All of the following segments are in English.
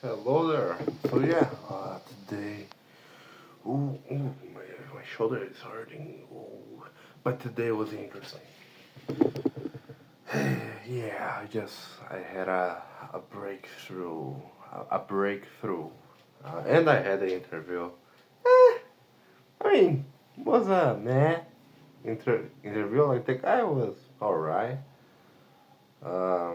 Hello there. So yeah, today, my shoulder is hurting. Ooh, but today was interesting. Yeah, I had a breakthrough, a breakthrough, and I had the interview. I mean, was a meh interview. Like the guy was alright. Uh,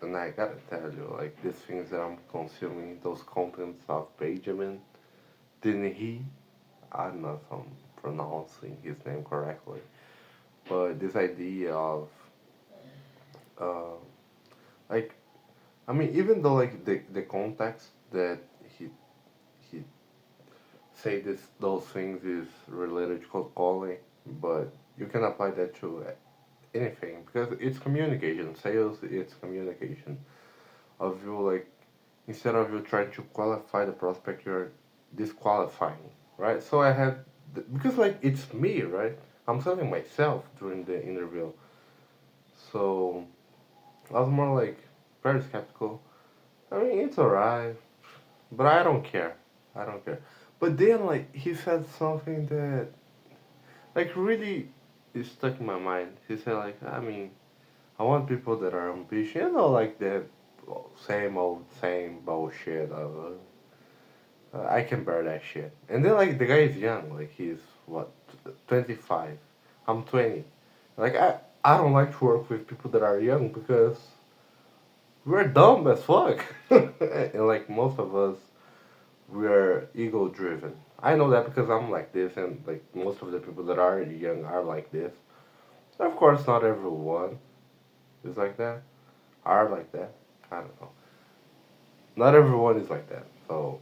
and I gotta tell you, like these things that I'm consuming, those contents of Benjamin, didn't he? I'm not pronouncing his name correctly, but this idea of uh, like I mean, even though like the context that he he say those things is related to cold calling, but you can apply that to anything because it's communication. Sales, it's communication. Of you like instead of you trying to qualify the prospect, you're disqualifying, right? So I had because like it's me, right? I'm selling myself during the interview, so I was more like very skeptical. I mean, it's alright, but I don't care. I don't care. But then like he said something that like really is stuck in my mind. He said like, I mean, I want people that are ambitious, like that same bullshit of I can bear that shit. And then like the guy is young, like he's what 25. I'm 20. Like I don't like to work with people that are young because we're dumb as fuck. And like most of us, we're ego driven. I know that because I'm like this, and like most of the people that are young are like this. Of course, not everyone is like that. Are like that. I don't know. Not everyone is like that. So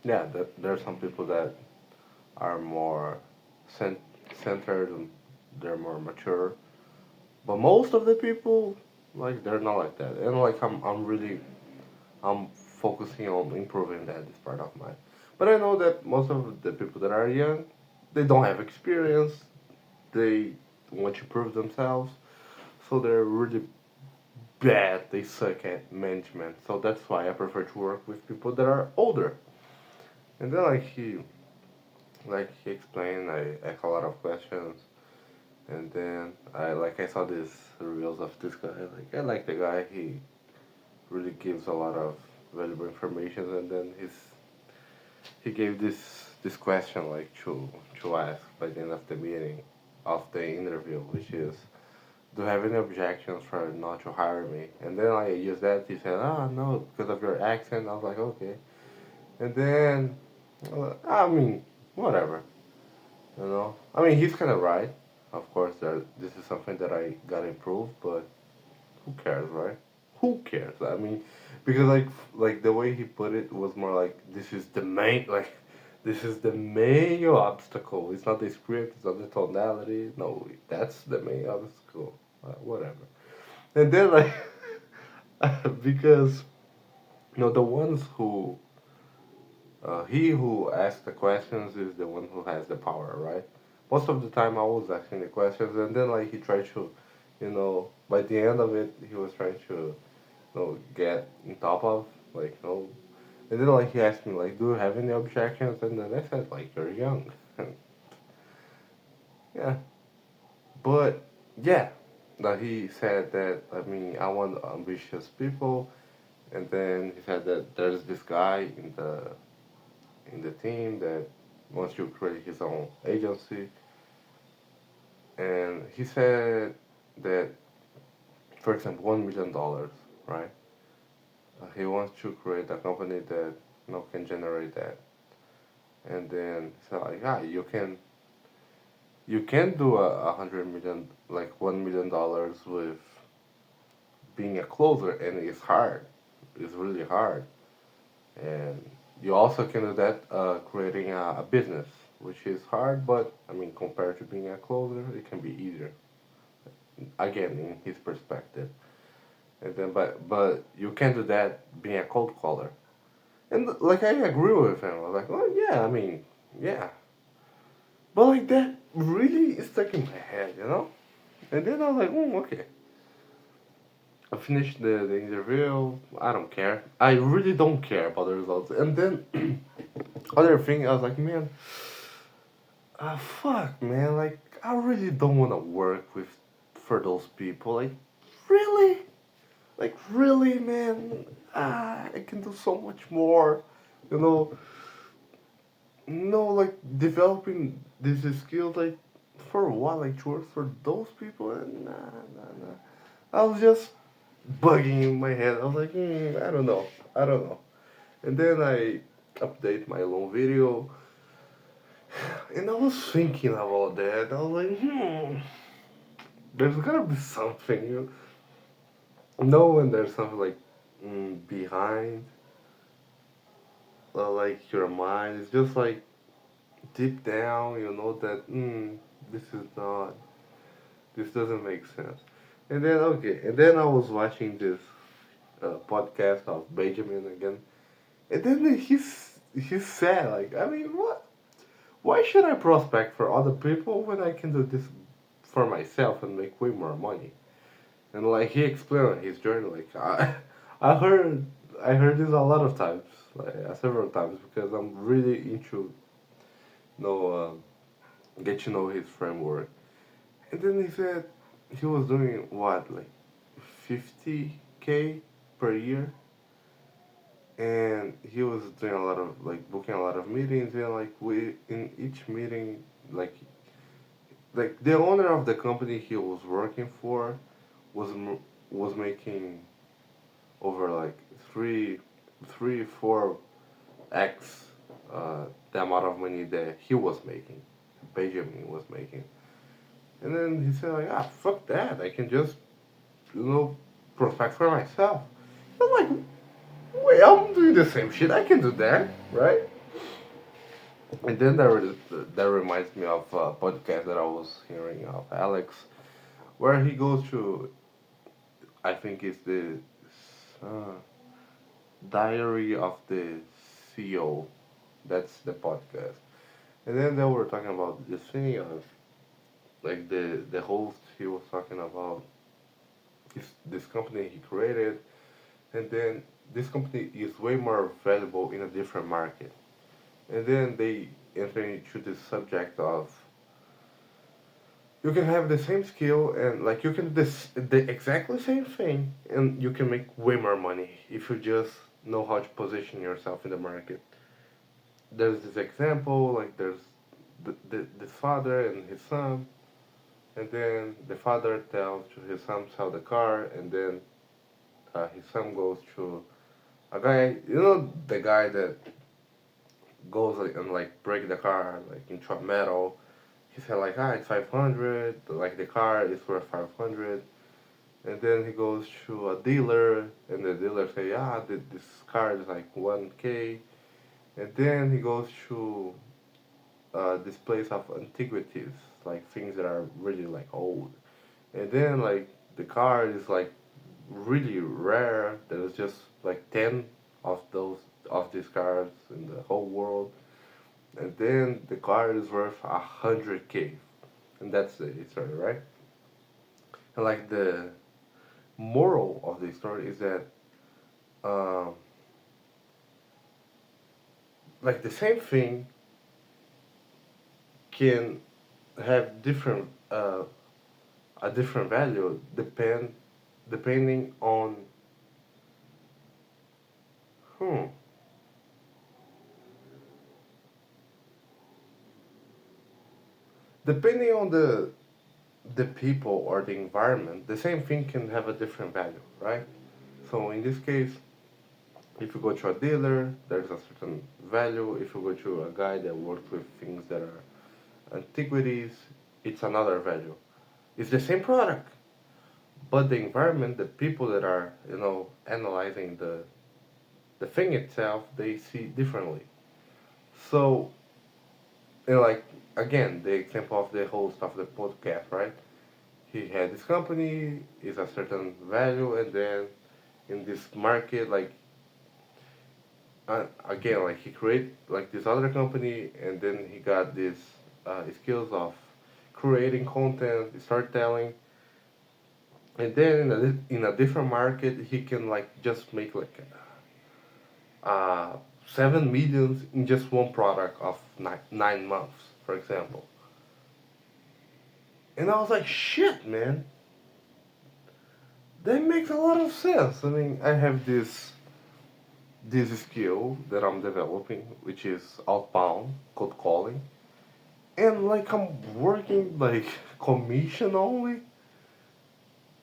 yeah, there's some people that are more cent- centered and they're more mature. But most of the people, like they're not like that. And like I'm focusing on improving that this part of mine. But I know that most of the people that are young, they don't have experience. They want to prove themselves, so they're really bad. They suck at management. So that's why I prefer to work with people that are older. And then like he explained, I asked a lot of questions. And then I saw these reels of this guy. Like I like the guy. He really gives a lot of valuable information. And then he gave this question like to ask by the end of the meeting, of the interview, which is, do you have any objections for not to hire me? And then I used that. He said, oh no, because of your accent. I was like, okay. And then I mean, whatever. I mean, he's kind of right. Of course, this is something that I gotta improve, but who cares, right? Who cares? I mean, because like the way he put it was more like this is the main obstacle. It's not the script. It's not the tonality. No, that's the main obstacle. Whatever. And then like because the ones who he who asks the questions is the one who has the power, right? Most of the time, I was asking the questions, and then like he tried to, by the end of it, he was trying to, get on top of, and then like he asked me like, do you have any objections? And then I said like, you're young, yeah, but yeah, that he said that I mean I want ambitious people, and then he said that there's this guy in the team that wants to create his own agency. And he said that, for example, $1 million, right? He wants to create a company that can generate that. And then so like, yeah, you can do a 100 million, like $1 million with being a closer, and it's hard. It's really hard. And you also can do that creating a business, which is hard, but I mean, compared to being a closer, it can be easier. Again, in his perspective. And then, but you can't do that being a cold caller. And like I agree with him. I was like, oh yeah, I mean, yeah. But like that really is stuck in my head. And then I was like, okay. I finished the interview. I don't care. I really don't care about the results. And then other thing, I was like, man, fuck, man. Like, I really don't want to work with for those people. Like, really, really, man. I can do so much more. You know, no, like developing this skill, like for what, like to work for those people. Nah, nah, nah. I was just bugging in my head. I was like, I don't know. And then I update my long video, and I was thinking about that. I was like, there's gotta be something, know when there's something like behind, like your mind. It's just like deep down, you know that this is not, this doesn't make sense. And then okay, and then I was watching this podcast of Benjamin again, and then he said like, I mean, what? Why should I prospect for other people when I can do this for myself and make way more money? And like he explained his journey, like I heard I heard this a lot of times, like several times, because I'm really into get to know his framework. And then he said he was doing what, like 50K per year, and he was doing a lot of like booking a lot of meetings, and like we in each meeting, like the owner of the company he was working for was was making over like three, 4x the amount of money that he was making, Benjamin was making. And then he said like, fuck that, I can just prospect for myself. I'm like, wait, I'm doing the same shit, I can do that, right? And then that reminds me of a podcast that I was hearing of Alex, where he goes to, I think it's the uh, Diary of the CEO. That's the podcast. And then they were talking about this thing of like the host he was talking about this company he created, and then this company is way more valuable in a different market. And then they enter into this subject of you can have the same skill and like you can do the exactly same thing and you can make way more money if you just know how to position yourself in the market. There's this example, like there's this father and his son, and then the father tells to his son sell the car, and then his son goes to a guy, the guy that goes like, and like break the car like into a metal. He said like, it's 500, like the car is worth 500. And then he goes to a dealer, and the dealer say, this car is like 1K. And then he goes to this place of antiquities, like things that are really like old. And then like the car is like really rare. There's just like 10 of these cars in the whole world. And then the car is worth 100K, and that's the story, right? And like the moral of the story is that um, like the same thing can have different a different value depending on hmm depending on the people or the environment. The same thing can have a different value, right? So in this case, if you go to a dealer, there's a certain value. If you go to a guy that works with things that are antiquities, it's another value. It's the same product, but the environment, the people that are analyzing the thing itself, they see differently. So, like again, the example of the host of the podcast, right? He had this company, is a certain value, and then in this market, like again, like he create like this other company, and then he got this skills of creating content, storytelling, and then in a different market he can like just make like 7 millions in just one product of 9 months, for example. And I was like, shit, man, that makes a lot of sense. I mean, I have this skill that I'm developing, which is outbound cold calling, and like I'm working like commission only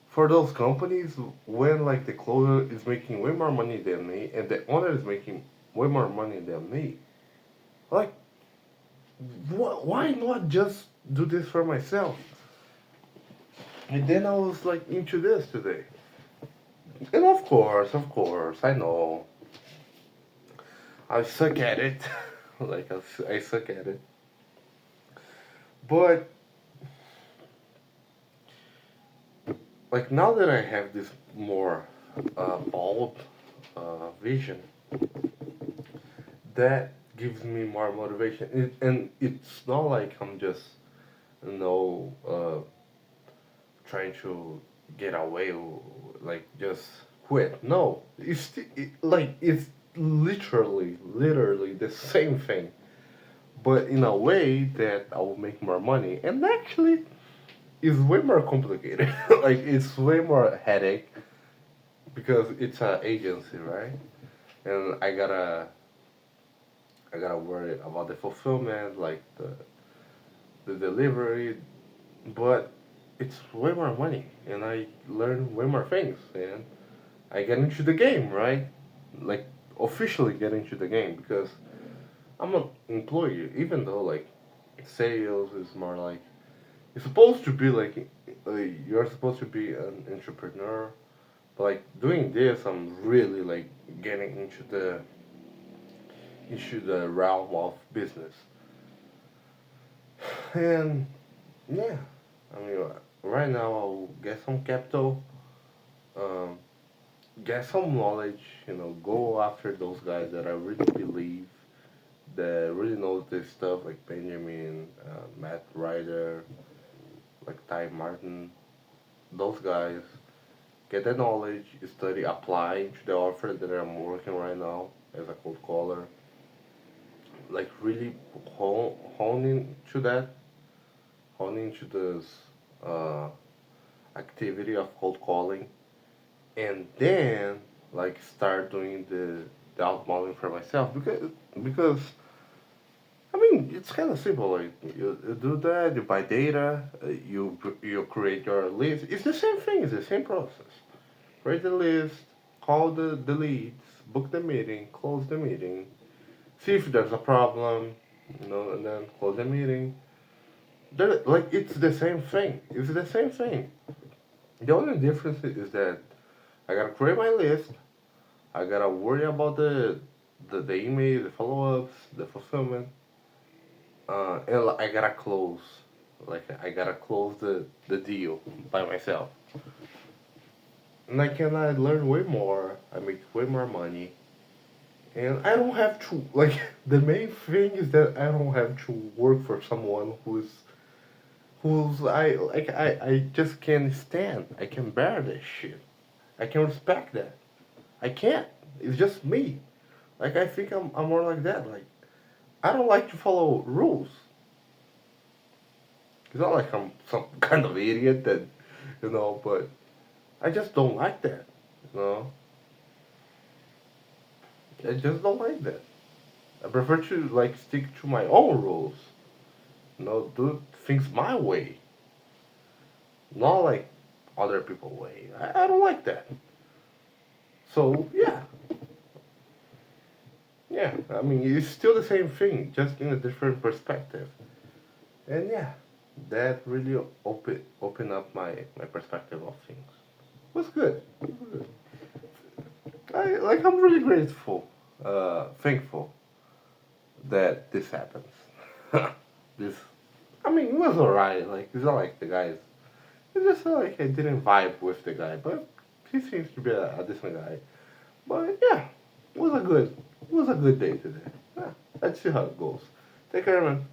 for those companies when like the closer is making way more money than me and the owner is making way more money than me. Like, why not just do this for myself? And then I was like into this today. And of course, I know I suck at it. Like, I suck at it. But, like, now that I have this more bold vision, that gives me more motivation. And it's not like I'm just, you know, trying to get away, like, just quit. No, like, it's literally the same thing, but in a way that I will make more money. And actually, it's way more complicated. Like, it's way more headache because it's an agency, right? And I gotta worry about the fulfillment, like the delivery, but it's way more money, and I learn way more things, and I get into the game, right? Like, officially get into the game because I'm an employee, even though like sales is more like it's supposed to be like you're supposed to be an entrepreneur, but like doing this, I'm really like getting into the realm of business, and yeah, I mean right now I'll get some capital, um, get some knowledge, go after those guys that I really believe that really knows this stuff, like Benjamin, Matt Ryder, like Ty Martin, those guys. Get the knowledge, study, apply to the offer that I'm working right now as a cold caller. Like really honing to that, honing to this uh, activity of cold calling, and then like start doing the outbounding for myself because I mean it's kind of simple. Like you do that, you buy data, you create your list. It's the same thing. It's the same process. Create the list, call the leads, book the meeting, close the meeting, see if there's a problem, and then close the meeting. Like it's the same thing. It's the same thing. The only difference is that I gotta create my list. I gotta worry about the email, the follow ups, the fulfillment, and I gotta close. Like I gotta close the deal by myself. And I learn way more. I make way more money, and I don't have to like. The main thing is that I don't have to work for someone who's I just can't stand. I can bear this shit. I can respect that. I can't. It's just me. Like I think I'm more like that. Like I don't like to follow rules. It's not like I'm some kind of idiot that but I just don't like that. You know, I just don't like that. I prefer to like stick to my own rules. Do things my way, not like other people's way. I don't like that. So yeah, yeah. I mean, it's still the same thing, just in a different perspective. And yeah, that really open up my perspective of things. It was good. It was good. I'm really grateful, thankful that this happens. This, I mean, it was alright. Like it's not like the guys. It's just like I didn't vibe with the guy, but he seems to be a decent guy. But yeah, it was a good day today. Yeah, let's see how it goes. Take care, man.